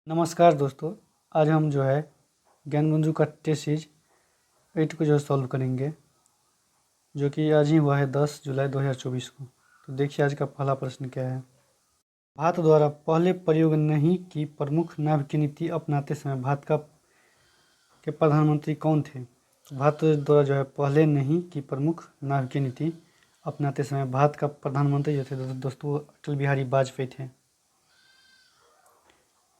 नमस्कार दोस्तों, आज हम जो है ज्ञानगंजू का टेस्ट सीरीज 8 को जो है सॉल्व करेंगे, जो कि आज ही हुआ है 10 जुलाई 2024 को। तो देखिए आज का पहला प्रश्न क्या है। भारत द्वारा पहले प्रयोग नहीं की प्रमुख नाभिकीय नीति अपनाते समय भारत के प्रधानमंत्री कौन थे। भारत द्वारा जो है पहले नहीं की प्रमुख नाभिकीय नीति अपनाते समय भारत का प्रधानमंत्री जो थे दोस्तों अटल बिहारी वाजपेयी थे।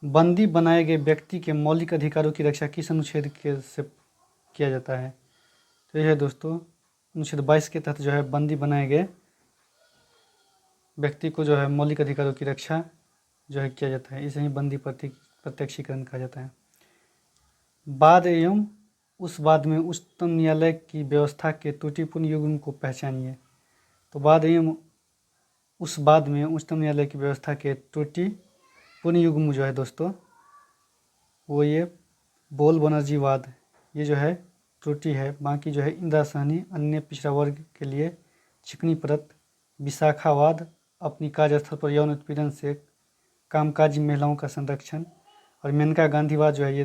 बंदी बनाए गए व्यक्ति के मौलिक अधिकारों की रक्षा किस अनुच्छेद के से किया जाता है। तो यह है दोस्तों अनुच्छेद 22 के तहत जो है बंदी बनाए गए व्यक्ति को जो है मौलिक अधिकारों की रक्षा जो है किया जाता है। इसे ही बंदी प्रत्यक्षीकरण कहा जाता है। बाद एवं उस बाद में उच्चतम न्यायालय की व्यवस्था के त्रुटिपूर्ण युग्म को पहचानिए। तो बाद एवं उस बाद में उच्चतम न्यायालय की व्यवस्था के त्रुटिपूर्ण युग्म जो है दोस्तों वो ये बोल बनर्जीवाद ये जो है त्रुटि है। बाकी जो है इंदिरा सहनी अन्य पिछड़ा वर्ग के लिए चिकनी परत, विशाखावाद अपनी कार्यस्थल पर यौन उत्पीड़न से कामकाजी महिलाओं का संरक्षण, और मेनका गांधीवाद जो है ये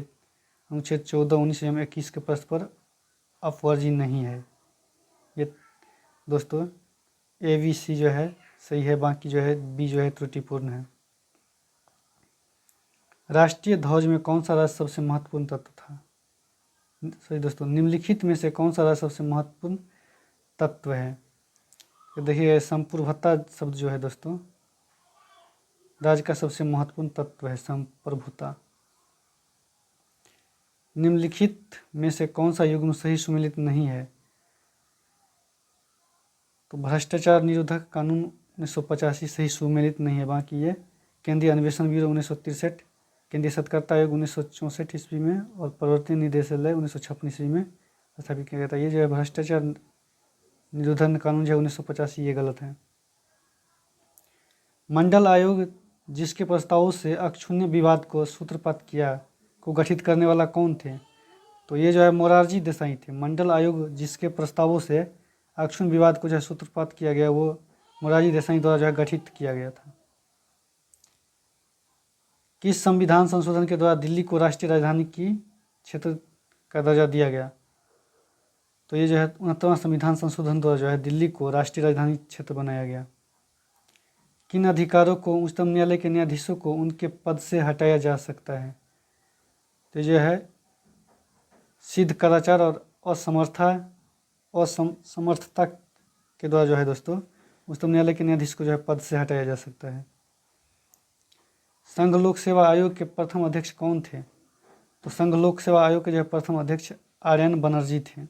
अनुच्छेद 14, 19 एवं 21 के प्रश्न पर अपवर्जी नहीं है। ये दोस्तों ABC जो है सही है, बाकी जो है B जो है त्रुटिपूर्ण है। राष्ट्रीय ध्वज में कौन सा राष्ट्र सबसे महत्वपूर्ण तत्व था। सही दोस्तों, निम्नलिखित में से कौन सा राष्ट्र सबसे महत्वपूर्ण तत्व है। तो देखिए संप्रभुता शब्द जो है दोस्तों राज्य का सबसे महत्वपूर्ण तत्व है संप्रभुता। निम्नलिखित में से कौन सा युग्म सही सुमेलित नहीं है। तो भ्रष्टाचार निरोधक कानून 1985 सही सुमेलित नहीं है। बाकी ये केंद्रीय अन्वेषण ब्यूरो 1963, केंद्रीय सतर्कता आयोग 1964 ईस्वी में और प्रवर्तन निदेशालय 1956 ईस्वी में स्थापित किया गया था। ये जो है भ्रष्टाचार निरोधन कानून जो है 1985 ये गलत है। मंडल आयोग जिसके प्रस्तावों से अक्षुण्य विवाद को सूत्रपात किया को गठित करने वाला कौन थे। तो ये जो है मोरारजी देसाई थे। मंडल आयोग जिसके प्रस्तावों से अक्षुण्य विवाद को जो है सूत्रपात किया गया वो मोरारजी देसाई द्वारा जो है गठित किया गया था। किस संविधान संशोधन के द्वारा दिल्ली को राष्ट्रीय राजधानी की क्षेत्र का दर्जा दिया गया। तो ये जो है 69वां संविधान संशोधन द्वारा जो है दिल्ली को राष्ट्रीय राजधानी क्षेत्र बनाया गया। किन अधिकारों को उच्चतम न्यायालय के न्यायाधीशों को उनके पद से हटाया जा सकता है। तो जो है सिद्ध कदाचार और असमर्थता के द्वारा जो है दोस्तों उच्चतम न्यायालय के न्यायाधीश को जो है पद से हटाया जा सकता है। संघ लोक सेवा आयोग के प्रथम अध्यक्ष कौन थे। तो संघ लोक सेवा आयोग के जो है प्रथम अध्यक्ष RN बनर्जी थे।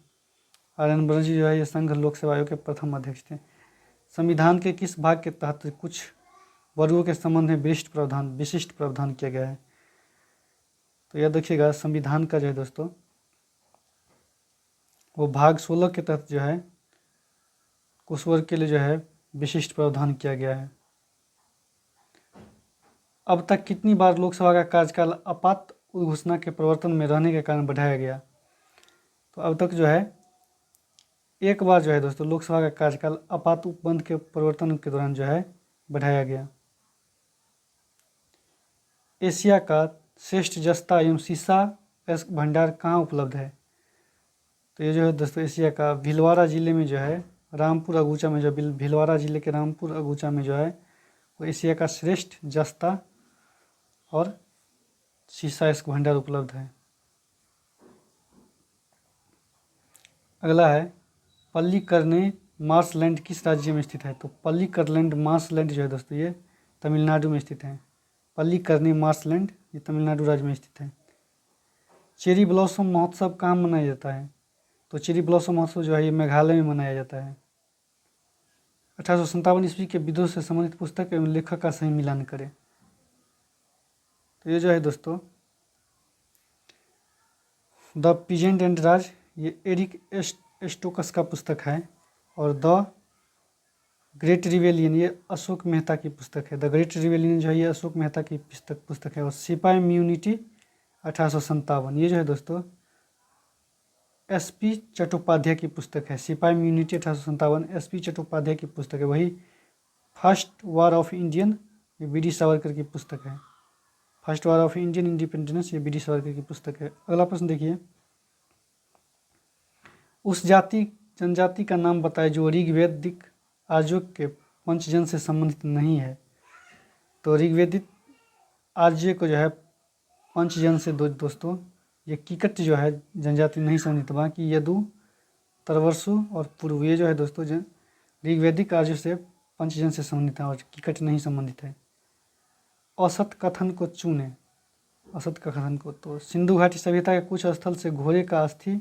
RN बनर्जी जो है ये संघ लोक सेवा आयोग के प्रथम अध्यक्ष थे। संविधान के किस भाग के तहत कुछ वर्गों के संबंध में विशिष्ट प्रावधान किया गया है। तो यह देखिएगा संविधान का जो है दोस्तों वो भाग 16 के तहत जो है कुछ वर्ग के लिए जो है विशिष्ट प्रावधान किया गया है। अब तक कितनी बार लोकसभा का कार्यकाल आपात घोषणा के प्रवर्तन में रहने के कारण बढ़ाया गया। तो अब तक जो है एक बार जो है दोस्तों लोकसभा का कार्यकाल आपात उपबंध के प्रवर्तन के दौरान जो है बढ़ाया गया। एशिया का श्रेष्ठ जस्ता एवं शीशा भंडार कहाँ उपलब्ध है। तो ये जो है दोस्तों एशिया का भीलवाड़ा जिले में जो है रामपुर अगूचा में जो भीलवाड़ा जिले के रामपुर अगूचा में जो है वो एशिया का श्रेष्ठ जस्ता और शीशा भंडार उपलब्ध है। अगला है पल्लीकरनई मार्शलैंड किस राज्य में स्थित है। तो पल्लीकरनई मार्शलैंड जो है दोस्तों ये तमिलनाडु में स्थित है। पल्लीकरनई मार्शलैंड ये तमिलनाडु राज्य में स्थित है। चेरी ब्लॉसम महोत्सव कहाँ मनाया जाता है। तो चेरी ब्लॉसम महोत्सव जो है ये मेघालय में मनाया जाता है। 1857 ईस्वी के विद्रोह से संबंधित पुस्तक एवं लेखक का सही मिलान करें। तो ये जो है दोस्तों द पीजेंट एंड राज ये एरिक स्टोकस का पुस्तक है, और द ग्रेट रिवेलियन ये अशोक मेहता की पुस्तक है। द ग्रेट रिवेलियन जो है ये अशोक मेहता की पुस्तक है। और सिपाही इम्यूनिटी 1857 ये जो है दोस्तों SP चट्टोपाध्याय की पुस्तक है। सिपाही इम्यूनिटी 1857 SP चट्टोपाध्याय की पुस्तक है। वही फर्स्ट वॉर ऑफ इंडियन ये BD सावरकर की पुस्तक है। First war of Indian independence, ये BD सावरकर की पुस्तक है। अगला प्रश्न देखिए, उस जाति जनजाति का नाम बताए जो ऋग्वैदिक आर्यों के पंचजन से संबंधित नहीं है। तो ऋग्वैदिक आर्य को जो है पंचजन से दोस्तों ये कीकट जो है जनजाति नहीं संबंधित, बाकी यदु, तरवर्षु और पूर्व ये जो है दोस्तों ऋग्वैदिक आर्यों से पंचजन से संबंधित है और कीकट नहीं संबंधित है। औसत कथन को चुने, औसत कथन को, तो सिंधु घाटी सभ्यता के कुछ स्थल से घोड़े का अस्थि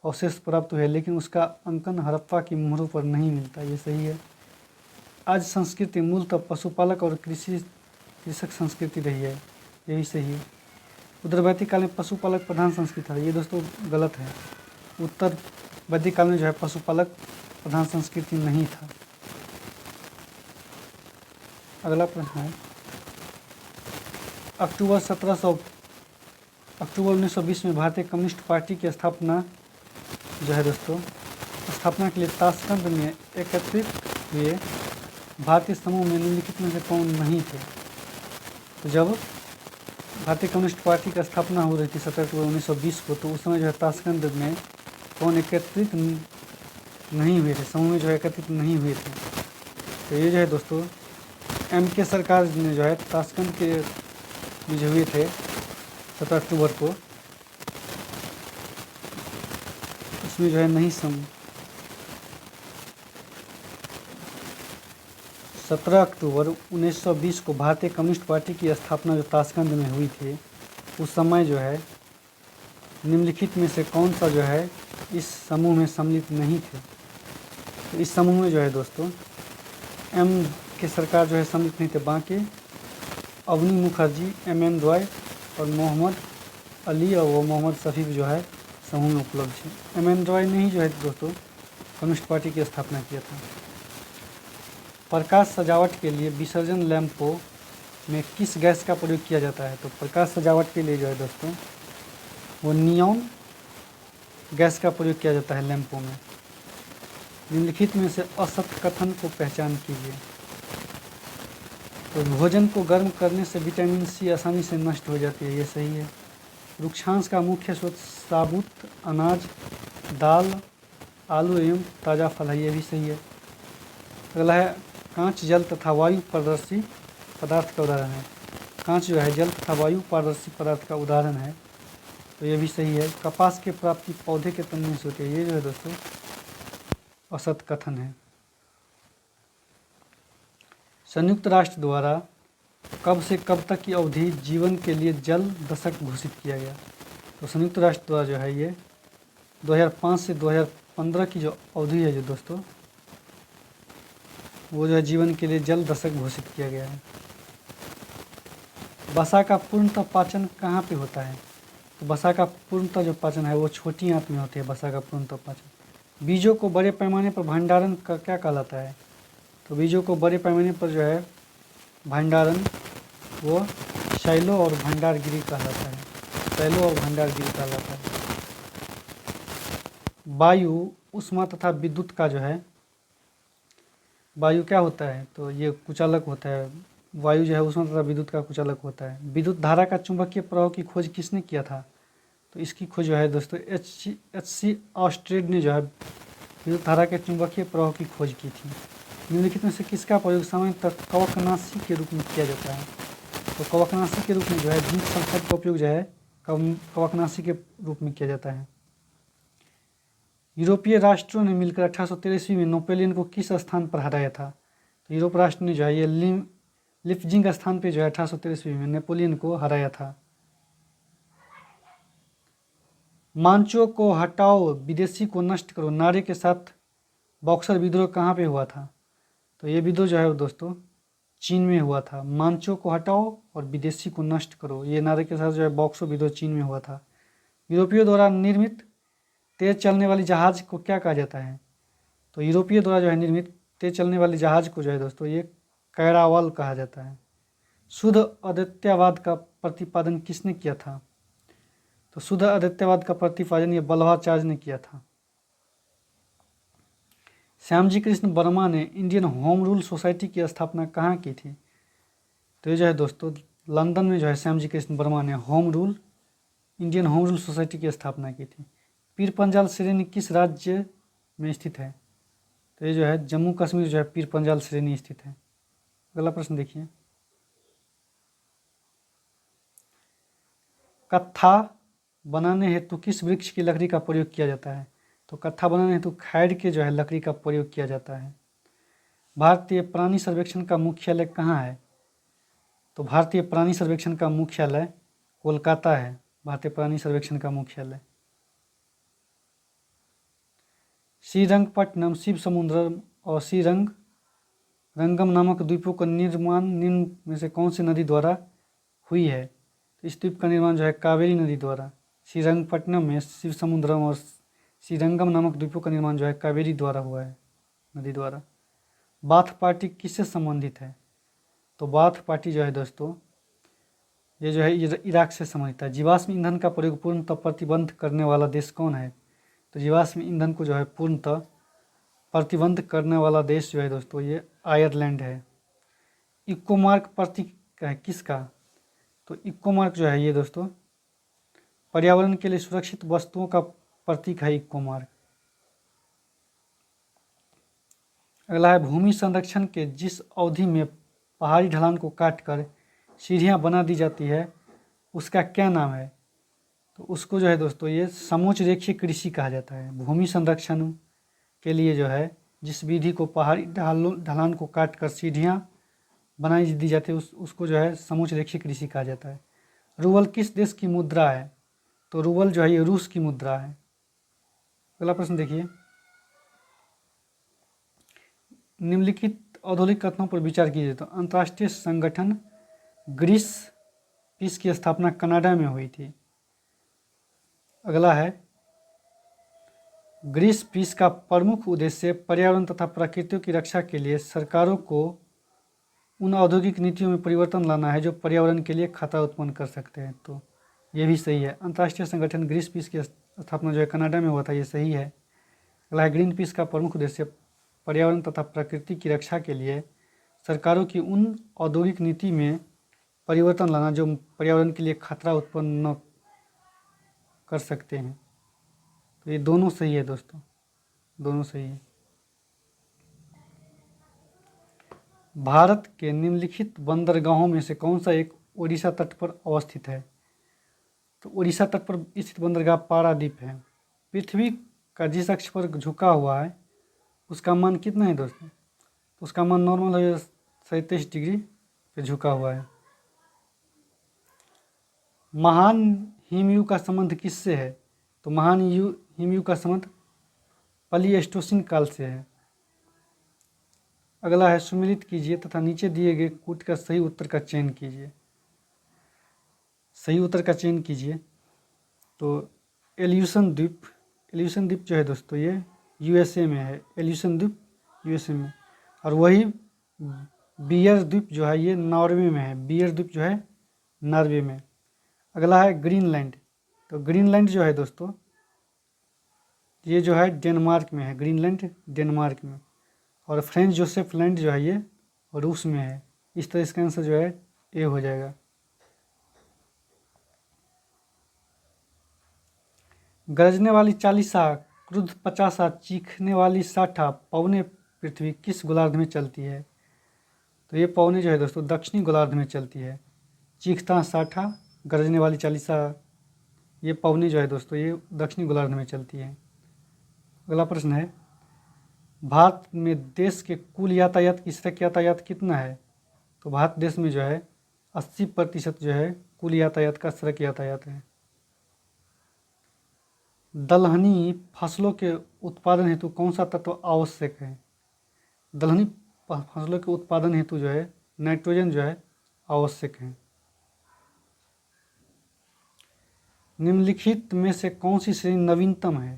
अवशेष प्राप्त हुए, लेकिन उसका अंकन हड़प्पा की मोहरों पर नहीं मिलता, ये सही है। आज संस्कृति मूलतः पशुपालक और कृषक संस्कृति रही है, ये भी सही है। उत्तर वैदिक काल में पशुपालक प्रधान संस्कृति था, ये दोस्तों गलत है। उत्तर वैदिक काल में जो है पशुपालक प्रधान संस्कृति नहीं था। अगला प्रश्न है, अक्टूबर 1920 में भारतीय कम्युनिस्ट पार्टी की स्थापना जो है दोस्तों, स्थापना के लिए ताशकंद में एकत्रित हुए भारतीय समूह में निम्नलिखित में से कौन नहीं थे। तो जब भारतीय कम्युनिस्ट पार्टी की स्थापना हो रही थी 17 अक्टूबर 1920 को, तो उस समय जो है ताशकंद में कौन एकत्रित नहीं हुए थे, समूह में जो है एकत्रित नहीं हुए थे। तो ये जो है दोस्तों MK सरकार ने जो है ताशकंद के जो हुए थे 17 अक्टूबर को, उसमें जो है नहीं 17 अक्टूबर 1920 को भारतीय कम्युनिस्ट पार्टी की स्थापना जो ताशकंद में हुई थी, उस समय जो है निम्नलिखित में से कौन सा जो है इस समूह में सम्मिलित नहीं थे। तो इस समूह में जो है दोस्तों MK सरकार जो है सम्मिलित नहीं थे, बाकी अवनी मुखर्जी, MN रॉय और मोहम्मद अली और वो मोहम्मद शफीक जो है समूह में उपलब्ध है। MN रॉय ने ही जो है दोस्तों कम्युनिस्ट पार्टी की स्थापना किया था। प्रकाश सजावट के लिए विसर्जन लैंपों में किस गैस का प्रयोग किया जाता है। तो प्रकाश सजावट के लिए जो है दोस्तों वो नियॉन गैस का प्रयोग किया जाता है लैंपों में। निम्नलिखित में से असत्य कथन को पहचान कीजिए। तो भोजन को गर्म करने से विटामिन C आसानी से नष्ट हो जाती है, ये सही है। वृक्षांश का मुख्य स्रोत साबुत अनाज, दाल, आलू एवं ताज़ा फल है, ये भी सही है। अगला है कांच जल तथा वायु पारदर्शी पदार्थ का उदाहरण है। कांच जो है जल तथा वायु पारदर्शी पदार्थ का उदाहरण है, तो ये भी सही है। कपास की प्राप्ति पौधे के तने से होती है, ये जो है दोस्तों असत कथन है। संयुक्त राष्ट्र द्वारा कब से कब तक की अवधि जीवन के लिए जल दशक घोषित किया गया। तो संयुक्त राष्ट्र द्वारा जो है ये 2005 से 2015 की जो अवधि है जो दोस्तों वो जो है जीवन के लिए जल दशक घोषित किया गया है। वसा का पूर्णतः पाचन कहाँ पे होता है। तो वसा का पूर्णतः जो पाचन है वो छोटी आंत में होती है, वसा का पूर्णतः पाचन। बीजों को बड़े पैमाने पर भंडारण का क्या कहलाता है। तो बीजों को बड़े पैमाने पर जो है भंडारण वो शैलो और भंडारगिरी कहलाता है, शैलो और भंडारगिरी कहलाता है। वायु, ऊष्मा तथा विद्युत का जो है, वायु क्या होता है। तो ये कुचालक होता है। वायु जो है ऊष्मा तथा विद्युत का कुचालक होता है। विद्युत धारा का चुंबकीय प्रवाह की खोज किसने किया था। तो इसकी खोज जो है दोस्तों H.C. ऑस्ट्रेड ने जो है विद्युत धारा के चुंबकीय प्रवाह की खोज की थी। निम्नलिखित में से किसका प्रयोग सामान्यतः कवकनाशी के रूप में किया जाता है। तो कवकनाशी के रूप में जो है जिंक सल्फाइड का उपयोग जो है कवकनाशी के रूप में किया जाता है। यूरोपीय राष्ट्रों ने मिलकर 1813 ईस्वी में नेपोलियन को किस स्थान पर हराया था। तो यूरोप राष्ट्र ने जो है ये लिप्जिंग स्थान पे जो है 1813 ईस्वी में नेपोलियन को हराया था। मांचो को हटाओ, विदेशी को नष्ट करो, नारे के साथ बॉक्सर विद्रोह कहाँ पे हुआ था। तो ये विद्रोह जो है दोस्तों चीन में हुआ था। मांचो को हटाओ और विदेशी को नष्ट करो, ये नारे के साथ जो है बॉक्सर विद्रोह चीन में हुआ था। यूरोपियों द्वारा निर्मित तेज चलने वाली जहाज को क्या कहा जाता है। तो यूरोपीय द्वारा जो है निर्मित तेज चलने वाली जहाज को जो है दोस्तों ये कैरावल कहा जाता है। शुद्ध अद्वैतवाद का प्रतिपादन किसने किया था। तो शुद्ध अद्वैतवाद का प्रतिपादन ये वल्लभाचार्य ने किया था। श्यामजी कृष्ण वर्मा ने इंडियन होम रूल सोसाइटी की स्थापना कहाँ की थी। तो ये जो है दोस्तों लंदन में जो है श्यामजी कृष्ण वर्मा ने इंडियन होम रूल सोसाइटी की स्थापना की थी। पीर पंजाल श्रेणी किस राज्य में स्थित है? तो ये जो है जम्मू कश्मीर जो है पीर पंजाल श्रेणी स्थित है। अगला प्रश्न देखिए, कत्था बनाने हेतु किस वृक्ष की लकड़ी का प्रयोग किया जाता है? तो कत्था बनाने हेतु खैर के जो है लकड़ी का प्रयोग किया जाता है। भारतीय प्राणी सर्वेक्षण का मुख्यालय कहाँ है? तो भारतीय प्राणी सर्वेक्षण का मुख्यालय कोलकाता है। भारतीय प्राणी सर्वेक्षण का मुख्यालय। श्रीरंगपट्टनम, शिव समुद्रम और रंगम नामक द्वीपों का निर्माण निम्न में से कौन सी नदी द्वारा हुई है? तो इस द्वीप का निर्माण जो है कावेरी नदी द्वारा। श्रीरंगपट्टनम में शिव समुद्रम और श्रीरंगम नामक द्वीपों का निर्माण जो है कावेरी द्वारा हुआ है, नदी द्वारा। बाथ पार्टी किससे संबंधित है? तो बाथ पार्टी जो है दोस्तों ये जो है इराक से संबंधित है। जीवाश्म ईंधन का प्रयोग पूर्णतः प्रतिबंध करने वाला देश कौन है? तो जीवाश्म ईंधन को जो है पूर्णतः प्रतिबंध करने वाला देश जो है दोस्तों ये आयरलैंड है। इको मार्क प्रतीक है किसका? तो इको मार्क जो है ये दोस्तों पर्यावरण के लिए सुरक्षित वस्तुओं का प्रतीक है इको मार्क। अगला है भूमि संरक्षण के जिस अवधि में पहाड़ी ढलान को काटकर सीढ़ियाँ बना दी जाती है उसका क्या नाम है? तो उसको जो है दोस्तों ये समोच्च रेखीय कृषि कहा जाता है। भूमि संरक्षण के लिए जो है जिस विधि को पहाड़ी ढलान को काटकर सीढ़ियाँ बनाई दी जाती है उसको जो है समोच्च रेखीय कृषि कहा जाता है। रूबल किस देश की मुद्रा है? तो रूबल जो है ये रूस की मुद्रा है। अगला प्रश्न देखिए, निम्नलिखित औद्योगिक कथनों पर विचार कीजिए। तो अंतर्राष्ट्रीय संगठन ग्रीस पीस की स्थापना कनाडा में हुई थी। अगला है ग्रीस पीस का प्रमुख उद्देश्य पर्यावरण तथा प्रकृति की रक्षा के लिए सरकारों को उन औद्योगिक नीतियों में परिवर्तन लाना है जो पर्यावरण के लिए खतरा उत्पन्न कर सकते हैं। तो ये भी सही है। अंतर्राष्ट्रीय संगठन ग्रीस पीस की स्थापना जो है कनाडा में हुआ था, ये सही है। अगला है ग्रीन पीस का प्रमुख उद्देश्य पर्यावरण तथा प्रकृति की रक्षा के लिए सरकारों की उन औद्योगिक नीति में परिवर्तन लाना जो पर्यावरण के लिए खतरा उत्पन्न न कर सकते हैं। तो ये दोनों सही है दोस्तों, दोनों सही है। भारत के निम्नलिखित बंदरगाहों में से कौन सा एक ओडिशा तट पर अवस्थित है? तो ओडिशा तट पर स्थित बंदरगाह पारादीप है। पृथ्वी का जिस अक्ष पर झुका हुआ है उसका मान कितना है दोस्तों? तो उसका मान नॉर्मल है 37 डिग्री पे झुका हुआ है। महान हिमयुग का संबंध किससे है? तो महान हिमयुग का संबंध प्लीस्टोसीन काल से है। अगला है सुमेलित कीजिए तथा नीचे दिए गए कूट का सही उत्तर का चयन कीजिए। सही उत्तर का चयन कीजिए। तो एल्यूशन द्वीप जो है दोस्तों ये यूएसए में है। एल्यूशन द्वीप यूएसए में, और वही बियर द्वीप जो है ये नॉर्वे में है। बियर द्वीप जो है नॉर्वे में। अगला है ग्रीनलैंड। तो ग्रीनलैंड जो है दोस्तों ये जो है डेनमार्क में है। ग्रीनलैंड डेनमार्क में। और फ्रेंच जोसेफ लैंड जो है ये रूस में है। इस तरह इसका आंसर जो है ए हो जाएगा। गरजने वाली चालीसा, क्रुद्ध पचासा, चीखने वाली साठा, पवने पृथ्वी किस गोलार्ध में चलती है? तो ये पवने जो है दोस्तों दक्षिणी गोलार्ध में चलती है। चीखता साठा, गरजने वाली चालीसा, ये पवने जो है दोस्तों ये दक्षिणी गोलार्ध में चलती है। अगला प्रश्न है भारत में देश के कुल यातायात की सड़क यातायात कितना है? तो भारत देश में जो है 80% जो है कुल यातायात का सड़क यातायात है। दलहनी फसलों के उत्पादन हेतु कौन सा तत्व आवश्यक है? दलहनी फसलों के उत्पादन हेतु जो है नाइट्रोजन जो है आवश्यक है। निम्नलिखित में से कौन सी श्रेणी नवीनतम है?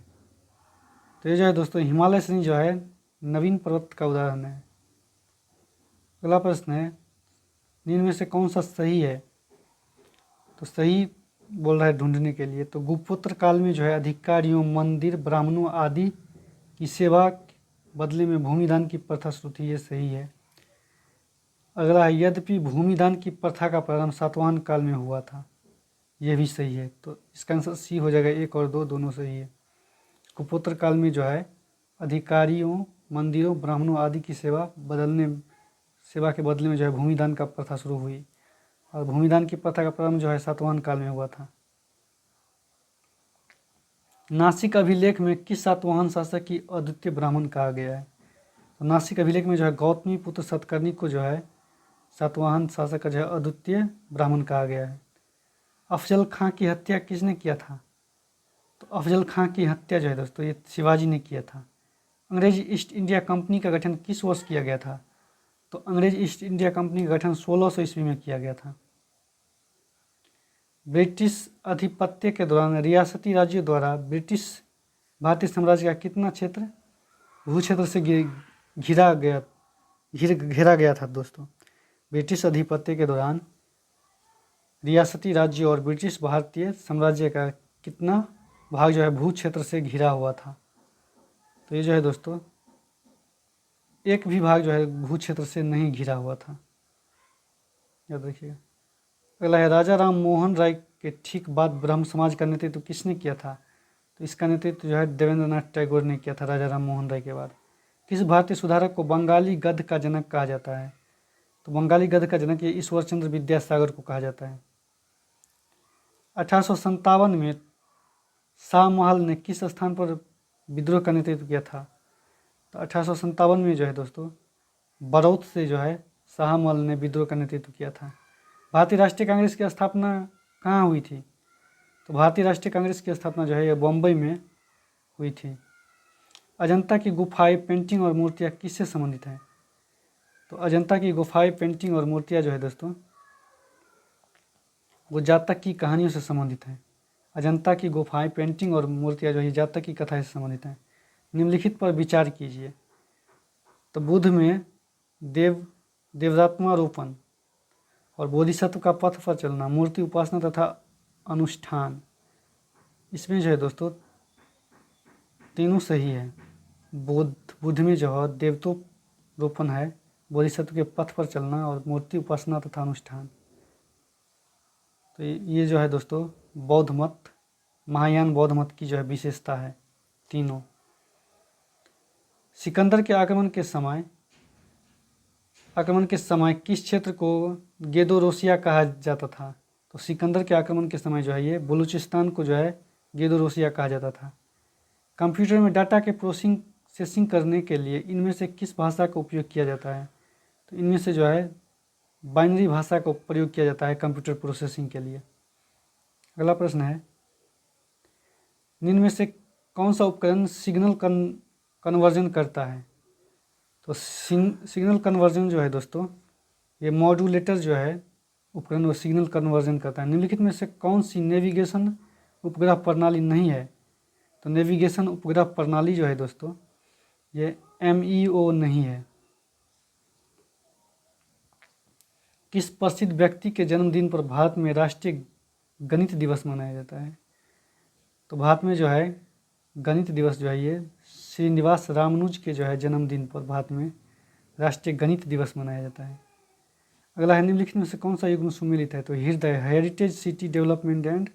तो ये जो है दोस्तों हिमालय श्रेणी जो है नवीन पर्वत का उदाहरण है। अगला प्रश्न है निम्न में से कौन सा सही है? तो सही बोल रहा है ढूंढने के लिए। तो गुप्तोत्तर काल में जो है अधिकारियों, मंदिर, ब्राह्मणों आदि की सेवा बदले में भूमिदान की प्रथा शुरू थी, ये सही है। अगला है, यद्यपि भूमिदान की प्रथा का प्रारंभ सातवाहन काल में हुआ था। ये भी सही है, तो इसका आंसर सी हो जाएगा। 1 और 2 दोनों सही है। गुप्तोत्तर काल में जो है अधिकारियों, मंदिरों, ब्राह्मणों आदि की सेवा के बदले में जो है भूमिदान का प्रथा शुरू हुई, और भूमिदान की प्रथा का प्रारंभ जो है सातवाहन काल में हुआ था। नासिक अभिलेख में किस सातवाहन शासक की अद्वितीय ब्राह्मण कहा गया है? तो नासिक अभिलेख में जो है गौतमी पुत्र सतकर्णी को जो है सातवाहन शासक का जो है अद्वितीय ब्राह्मण कहा गया है। अफजल खां की हत्या किसने किया था? तो अफजल खां की हत्या जो है दोस्तों ये शिवाजी ने किया था। अंग्रेज ईस्ट इंडिया कंपनी का गठन किस वर्ष किया गया था? तो अंग्रेज ईस्ट इंडिया कंपनी का गठन 1600 ईस्वी में किया गया था। ब्रिटिश आधिपत्य के दौरान रियासती राज्यों द्वारा ब्रिटिश भारतीय साम्राज्य का कितना क्षेत्र भूक्षेत्र से घेरा गया था दोस्तों? ब्रिटिश आधिपत्य के दौरान रियासती राज्यों और ब्रिटिश भारतीय साम्राज्य का कितना भाग जो है भू क्षेत्र से घिरा हुआ था? तो ये जो है दोस्तों एक भी भाग जो है भू क्षेत्र से नहीं घिरा हुआ था, याद रखिएगा। अगला है, राजा राम मोहन राय के ठीक बाद ब्रह्म समाज का नेतृत्व किसने किया था? तो इसका नेतृत्व जो है देवेंद्रनाथ टैगोर ने किया था राजा राम मोहन राय के बाद। किस भारतीय सुधारक को बंगाली गद्य का जनक कहा जाता है? तो बंगाली गद्य का जनक ये ईश्वर चंद्र विद्यासागर को कहा जाता है। 1857 में शाहमहल ने किस स्थान पर विद्रोह का नेतृत्व किया था? तो 1857 में जो है दोस्तों बरौत से जो है शाहमहल ने विद्रोह का नेतृत्व किया था। भारतीय राष्ट्रीय कांग्रेस की स्थापना कहाँ हुई थी? तो भारतीय राष्ट्रीय कांग्रेस की स्थापना जो है ये बम्बई में हुई थी। अजंता की गुफाएं, पेंटिंग और मूर्तियाँ किससे संबंधित हैं? तो अजंता की गुफाएं, पेंटिंग और मूर्तियाँ जो है दोस्तों वो जातक की कहानियों से संबंधित हैं। अजंता की गुफाएं, पेंटिंग और मूर्तियाँ जो है जातक की कथा से संबंधित हैं। निम्नलिखित पर विचार कीजिए। तो बुद्ध में देवदात्मारोपण और बोधिसत्व का पथ पर चलना, मूर्ति उपासना तथा अनुष्ठान, इसमें जो है दोस्तों तीनों सही है। बुद्ध में जो है देवतारोपण है, बोधिसत्व के पथ पर चलना और मूर्ति उपासना तथा अनुष्ठान। तो ये जो है दोस्तों बौद्ध मत, महायान बौद्ध मत की जो है विशेषता है तीनों। सिकंदर के आक्रमण के समय किस क्षेत्र को गेदोरोसिया कहा जाता था? तो सिकंदर के आक्रमण के समय जो है ये बलूचिस्तान को जो है गेदोरोसिया कहा जाता था। कंप्यूटर में डाटा के प्रोसेसिंग करने के लिए इनमें से किस भाषा का उपयोग किया जाता है? तो इनमें से जो है बाइनरी भाषा का प्रयोग किया जाता है कंप्यूटर प्रोसेसिंग के लिए। अगला प्रश्न है, निम्न में से कौन सा उपकरण सिग्नल कन्वर्जन करता है? तो सिग्नल कन्वर्जन जो है दोस्तों ये मॉड्यूलेटर जो है उपकरण वो सिग्नल कन्वर्जन करता है। निम्नलिखित में से कौन सी नेविगेशन उपग्रह प्रणाली नहीं है? तो नेविगेशन उपग्रह प्रणाली जो है दोस्तों ये MEO नहीं है। किस प्रसिद्ध व्यक्ति के जन्मदिन पर भारत में राष्ट्रीय गणित दिवस मनाया जाता है? तो भारत में जो है गणित दिवस जो है ये श्रीनिवास रामानुज के जो है जन्मदिन पर भारत में राष्ट्रीय गणित दिवस मनाया जाता है। अगला है, निम्नलिखित में से कौन सा युग्म सुमेलित है? तो Hriday, heritage city development and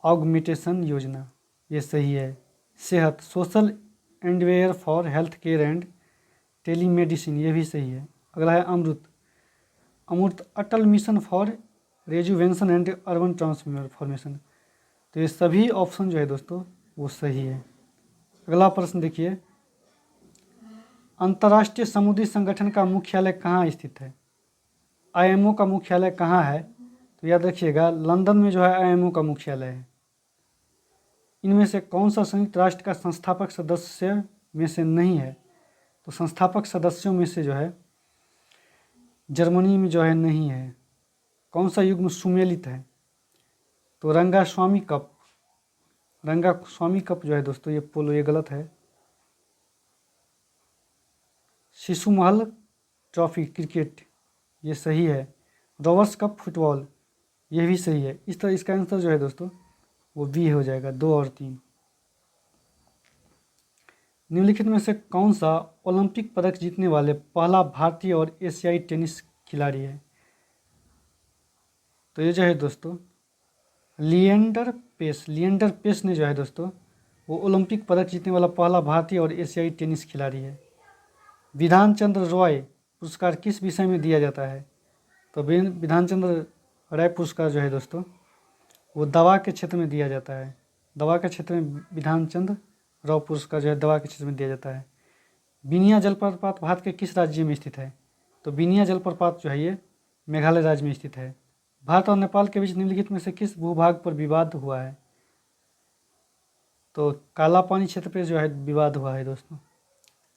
augmentation योजना, ये सही है। Sehat, social endeavour for health care and telemedicine, ये भी सही है। अगला है Amrut, Atal mission for rejuvenation and urban transformation, तो ये सभी ऑप्शन जो है दोस्तों वो सही है। अगला प्रश्न देखिए, अंतर्राष्ट्रीय समुद्री संगठन का मुख्यालय कहाँ स्थित है? IMO का मुख्यालय कहाँ है? तो याद रखिएगा लंदन में जो है IMO का मुख्यालय है। इनमें से कौन सा संयुक्त राष्ट्र का संस्थापक सदस्य में से नहीं है? तो संस्थापक सदस्यों में से जो है जर्मनी में जो है नहीं है। कौन सा युग्म सुमेलित है? तो रंगास्वामी कप जो है दोस्तों ये पोलो, ये गलत है। शिशु महल ट्रॉफी क्रिकेट, ये सही है। रोवर्स कप फुटबॉल, ये भी सही है। इस तरह इसका आंसर जो है दोस्तों वो बी हो जाएगा, 2 और 3। निम्नलिखित में से कौन सा ओलंपिक पदक जीतने वाले पहला भारतीय और एशियाई टेनिस खिलाड़ी है। तो ये जो है दोस्तों लिएंडर पेस ने जो है दोस्तों वो ओलंपिक पदक जीतने वाला पहला भारतीय और एशियाई टेनिस खिलाड़ी है। विधान चंद्र रॉय पुरस्कार किस विषय में दिया जाता है? तो विधान चंद्र राय पुरस्कार जो है दोस्तों वो दवा के क्षेत्र में दिया जाता है। दवा के क्षेत्र में विधान चंद्र राय पुरस्कार जो है दवा के क्षेत्र में दिया जाता है। बिनिया जलप्रपात भारत के किस राज्य में स्थित है? तो बिनिया जलप्रपात जो है ये मेघालय राज्य में स्थित है। भारत और नेपाल के बीच निम्नलिखित में से किस भूभाग पर विवाद हुआ है? तो काला पानी क्षेत्र पे जो है विवाद हुआ है दोस्तों।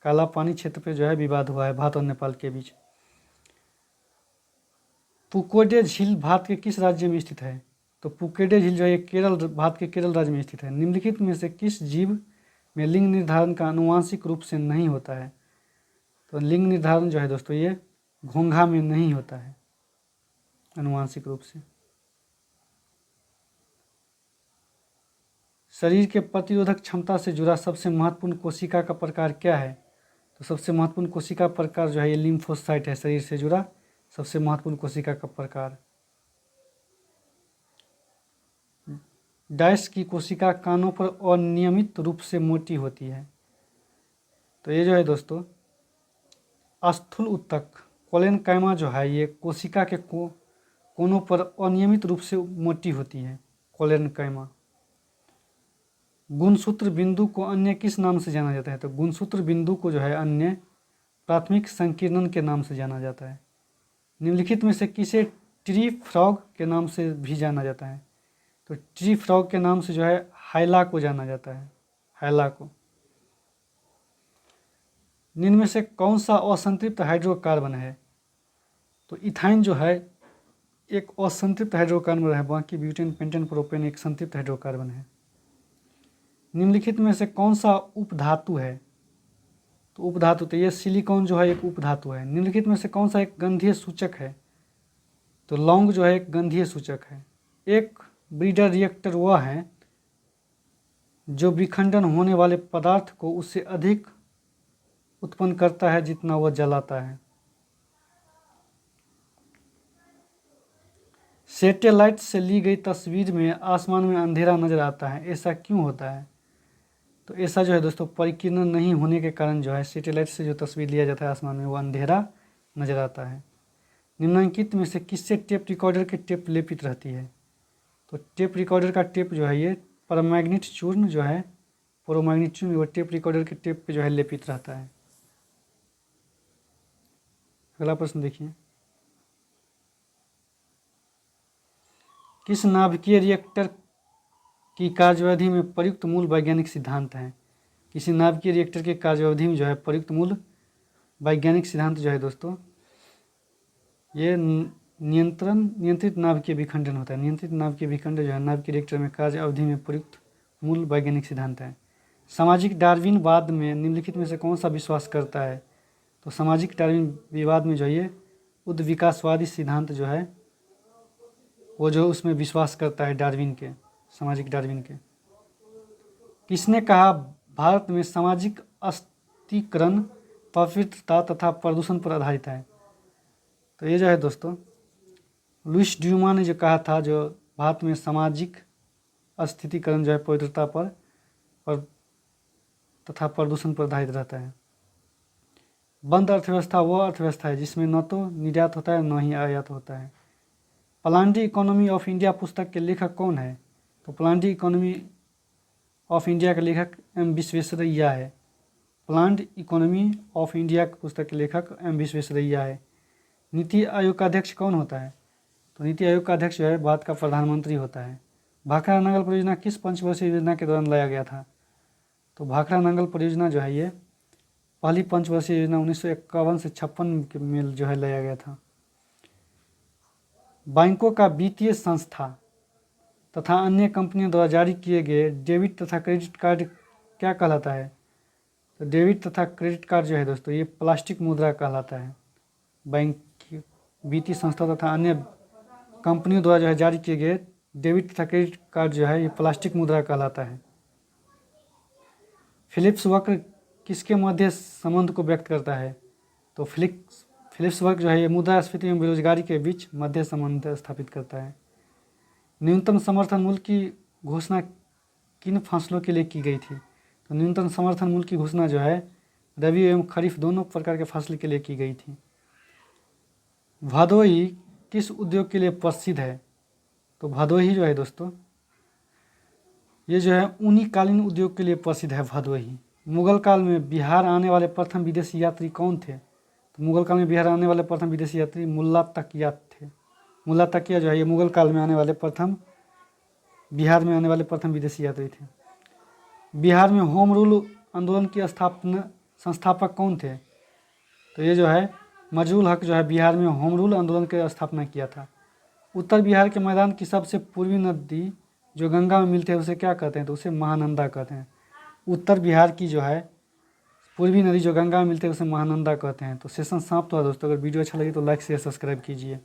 काला पानी क्षेत्र पे जो है विवाद हुआ है भारत और नेपाल के बीच। पुकोडे झील भारत के किस राज्य में स्थित है? तो पुकोडे झील जो है भारत के केरल राज्य में स्थित है। निम्नलिखित में से किस जीव में लिंग निर्धारण का आनुवांशिक रूप से नहीं होता है? तो लिंग निर्धारण जो है दोस्तों ये घोंघा में नहीं होता है आनुवांशिक रूप से। शरीर के प्रतिरोधक क्षमता से जुड़ा सबसे महत्वपूर्ण कोशिका का प्रकार क्या है? तो सबसे महत्वपूर्ण कोशिका प्रकार जो है ये लिम्फोसाइट है। शरीर से जुड़ा सबसे महत्वपूर्ण कोशिका का प्रकार। डायस की कोशिका कानों पर अनियमित रूप से मोटी होती है। तो ये जो है दोस्तों स्थूल उत्तक कोलेनकाइमा जो है ये कोशिका के कोनों पर अनियमित रूप से मोटी होती है कोलेनकाइमा। गुणसूत्र बिंदु को अन्य किस नाम से जाना जाता है? तो गुणसूत्र बिंदु को जो है अन्य प्राथमिक संकीर्णन के नाम से जाना जाता है। निम्नलिखित में से किसे ट्री फ्रॉग के नाम से भी जाना जाता है? तो ट्री फ्रॉग के नाम से जो है हाइला को जाना जाता है, हाइला को। निम्न में से कौन सा असंतृप्त हाइड्रोकार्बन है? तो इथाइन जो है एक असंतृप्त हाइड्रोकार्बन है, बाकी ब्यूटेन पेंटेन प्रोपेन एक संतृप्त हाइड्रोकार्बन है। निम्नलिखित में से कौन सा उपधातु है? तो उपधातु तो ये सिलिकॉन जो है एक उपधातु है। निम्नलिखित में से कौन सा एक गंधीय सूचक है? तो लौंग जो है एक गंधीय सूचक है। एक ब्रीडर रिएक्टर वह है जो विखंडन होने वाले पदार्थ को उससे अधिक उत्पन्न करता है जितना वह जलाता है। सैटेलाइट से ली गई तस्वीर में आसमान में अंधेरा नजर आता है, ऐसा क्यों होता है? तो ऐसा जो है दोस्तों परिकीर्णन नहीं होने के कारण जो है सैटेलाइट से जो तस्वीर लिया जाता है आसमान में वो अंधेरा नजर आता है। निम्नलिखित में से किससे टेप रिकॉर्डर की टेप लेपित रहती है? तो टेप रिकॉर्डर का टेप जो है ये परमैग्नेट चूर्ण जो है पोरोमैग्नेट चूर्ण वो टेप रिकॉर्डर के टेप पे जो है लेपित रहता है। अगला प्रश्न देखिए, किस नाभिकीय रिएक्टर की कार्यावधि में प्रयुक्त मूल वैज्ञानिक सिद्धांत हैं? किसी नाभिकीय रिएक्टर के कार्यावधि में जो है प्रयुक्त मूल वैज्ञानिक सिद्धांत जो है दोस्तों ये नियंत्रित नाभिकीय विखंडन होता है। नियंत्रित नाभिकीय विखंडन जो है नाभिकीय रिएक्टर में कार्य अवधि में प्रयुक्त मूल वैज्ञानिक सिद्धांत है। सामाजिक डार्विनवाद में निम्नलिखित में से कौन सा विश्वास करता है? तो सामाजिक डार्विनवाद में जो है उद्विकासवादी सिद्धांत जो है वो जो उसमें विश्वास करता है डार्विन के, सामाजिक डार्विन के। किसने कहा भारत में सामाजिक अस्थिकरण पवित्रता तथा प्रदूषण पर आधारित है? तो ये जो है दोस्तों लुइस ड्यूमा ने जो कहा था जो भारत में सामाजिक अस्थितिकरण जो है पवित्रता पर तथा प्रदूषण पर आधारित रहता है। बंद अर्थव्यवस्था वह अर्थव्यवस्था है जिसमें न तो निर्यात होता है न ही आयात होता है। प्लान्ड इकोनॉमी ऑफ इंडिया पुस्तक के लेखक कौन है? तो प्लान्ड इकोनॉमी ऑफ इंडिया के लेखक एम विश्वेश्वरैया है। प्लान्ड इकोनॉमी ऑफ इंडिया की पुस्तक के लेखक एम विश्वेश्वरैया है। नीति आयोग का अध्यक्ष कौन होता है? तो नीति आयोग का अध्यक्ष जो है भारत का प्रधानमंत्री होता है। भाखड़ा नंगल परियोजना किस पंचवर्षीय योजना के दौरान लाया गया था? तो भाखड़ा नंगल परियोजना जो है ये पहली पंचवर्षीय योजना 1951 से 56 में जो है लाया गया था। बैंकों का वित्तीय संस्था तथा अन्य कंपनियों द्वारा जारी किए गए डेबिट तथा क्रेडिट कार्ड क्या कहलाता है? तो डेबिट तथा क्रेडिट कार्ड जो है दोस्तों ये प्लास्टिक मुद्रा कहलाता है। बैंक वित्तीय संस्था तथा अन्य कंपनियों द्वारा जो है जारी किए गए डेबिट तथा क्रेडिट कार्ड जो है ये प्लास्टिक मुद्रा कहलाता है। फिलिप्स वक्र किसके मध्य संबंध को व्यक्त करता है? तो फिलिप्स वर्क जो है ये मुद्रास्फीति एवं बेरोजगारी के बीच मध्य संबंध स्थापित करता है। न्यूनतम समर्थन मूल्य की घोषणा किन फसलों के लिए की गई थी? तो न्यूनतम समर्थन मूल्य की घोषणा जो है रबी एवं खरीफ दोनों प्रकार के फसल के लिए की गई थी। भदोही किस उद्योग के लिए प्रसिद्ध है? तो भदोही जो है दोस्तों ये जो है ऊनी कालीन उद्योग के लिए प्रसिद्ध है भदोही। मुगल काल में बिहार आने वाले प्रथम विदेशी यात्री कौन थे? तो मुगल काल में बिहार आने वाले प्रथम विदेशी यात्री मुल्ला तकिया थे। मुल्ला तकिया जो है ये मुगल काल में आने वाले बिहार में आने वाले प्रथम विदेशी यात्री थे। बिहार में होम रूल आंदोलन की संस्थापक कौन थे? तो ये जो है मजरूल हक जो है बिहार में होम रूल आंदोलन की स्थापना किया था। उत्तर बिहार के मैदान की सबसे पूर्वी नदी जो गंगा में मिलते हैं उसे क्या कहते हैं? तो उसे महानंदा कहते हैं। उत्तर बिहार की जो है पूर्वी नदी जो गंगा में मिलते हैं उसे महानंदा कहते हैं। तो सेशन समाप्त हुआ दोस्तों। अगर वीडियो अच्छा लगे तो लाइक शेयर सब्सक्राइब कीजिए।